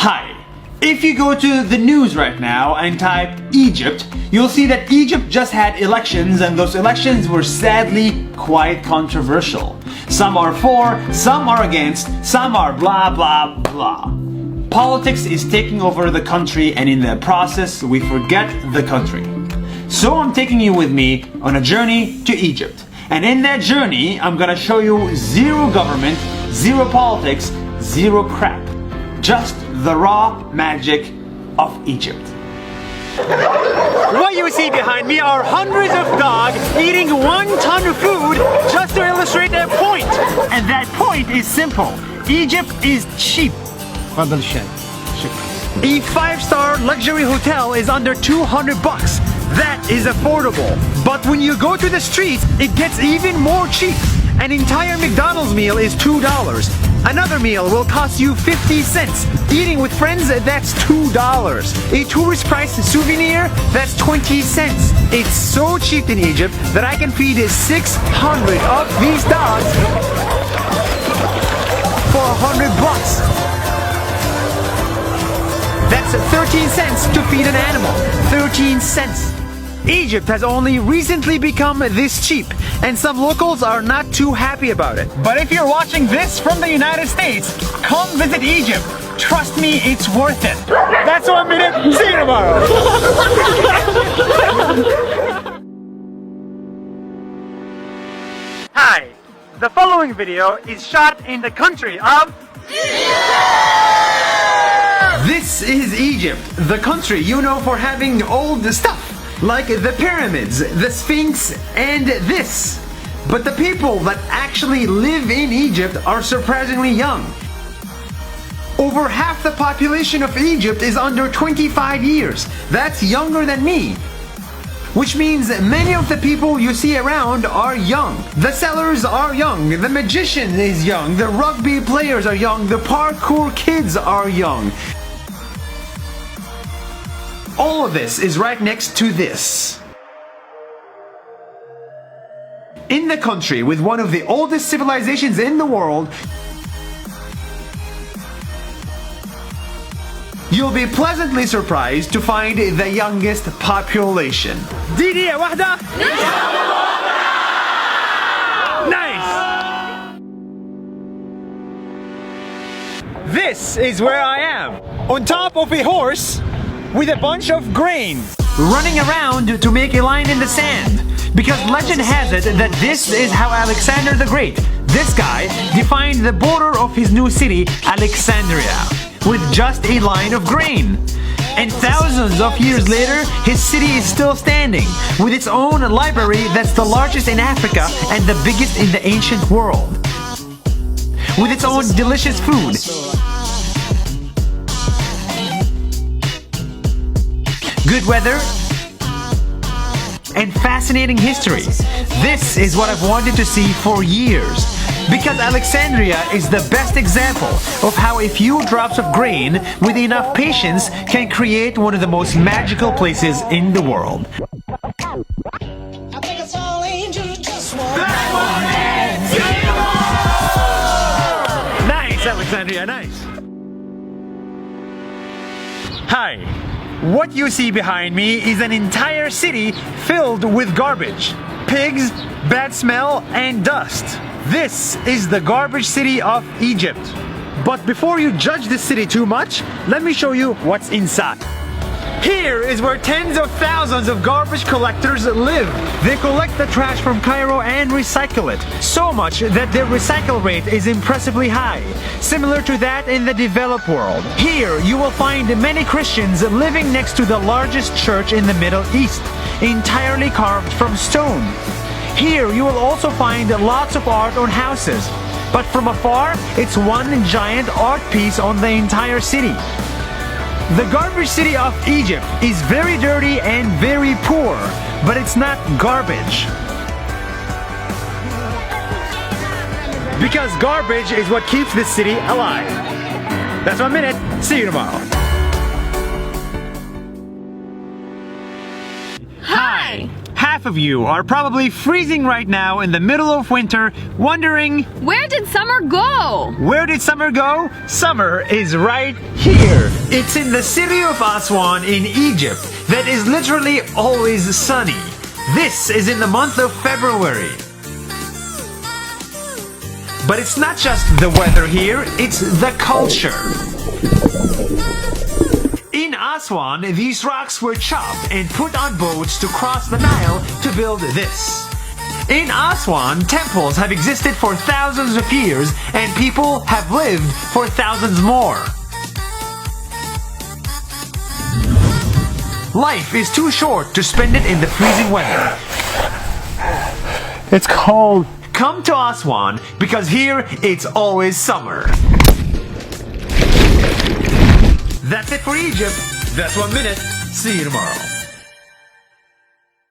Hi. If you go to the news right now and type Egypt, you'll see that Egypt just had elections, and those elections were sadly quite controversial. Some are for, some are against, some are blah blah blah. Politics is taking over the country, and in the process we forget the country. So I'm taking you with me on a journey to Egypt. And in that journey, I'm gonna show you zero government, zero politics, zero crap. Just the raw magic of Egypt. What you see behind me are hundreds of dogs eating 1 ton of food just to illustrate their point. And that point is simple. Egypt is cheap. A 5-star luxury hotel is under 200 bucks. That is affordable. But when you go to the streets, it gets even more cheap. An entire McDonald's meal is $2. Another meal will cost you 50 cents. Eating with friends, that's $2. A tourist price souvenir, that's 20 cents. It's so cheap in Egypt that I can feed 600 of these dogs for 100 bucks. That's 13 cents to feed an animal. 13 cents. Egypt has only recently become this cheap, and some locals are not too happy about it. But if you're watching this from the United States, come visit Egypt. Trust me, it's worth it. That's 1 minute. See you tomorrow. Hi. The following video is shot in the country of Egypt! This is Egypt, the country you know for having old stuff. Like the pyramids, the Sphinx, and this. But the people that actually live in Egypt are surprisingly young. Over half the population of Egypt is under 25 years. That's younger than me. Which means many of the people you see around are young. The sellers are young, the magician is young, the rugby players are young, the parkour kids are young. All of this is right next to this. In the country with one of the oldest civilizations in the world, you'll be pleasantly surprised to find the youngest population. دقيقة واحدة. Nice! This is where I am, on top of a horse, with a bunch of grain, running around to make a line in the sand. Because legend has it that this is how Alexander the Great, this guy, defined the border of his new city, Alexandria, with just a line of grain. And thousands of years later, his city is still standing, with its own library that's the largest in Africa and the biggest in the ancient world. With its own delicious food. Good weather, and fascinating history. This is what I've wanted to see for years. Because Alexandria is the best example of how a few drops of grain with enough patience can create one of the most magical places in the world. I think it's all angels just Nice, Alexandria, nice. Hi. What you see behind me is an entire city filled with garbage. Pigs, bad smell, and dust. This is the garbage city of Egypt. But before you judge this city too much, let me show you what's inside. Here is where tens of thousands of garbage collectors live. They collect the trash from Cairo and recycle it. So much that their recycle rate is impressively high, similar to that in the developed world. Here you will find many Christians living next to the largest church in the Middle East, entirely carved from stone. Here you will also find lots of art on houses, but from afar it's one giant art piece on the entire city. The garbage city of Egypt is very dirty and very poor, but it's not garbage. Because garbage is what keeps this city alive. That's 1 minute. See you tomorrow. Hi. half of you are probably freezing right now in the middle of winter, wondering, where did summer go? where did summer go? Summer is right here. It's in the city of Aswan in Egypt that is literally always sunny. This is in the month of February. But it's not just the weather here, it's the culture. In Aswan, these rocks were chopped and put on boats to cross the Nile to build this. In Aswan, temples have existed for thousands of years and people have lived for thousands more. Life is too short to spend it in the freezing weather. It's cold. Come to Aswan because here it's always summer. That's it for Egypt. That's 1 minute. See you tomorrow.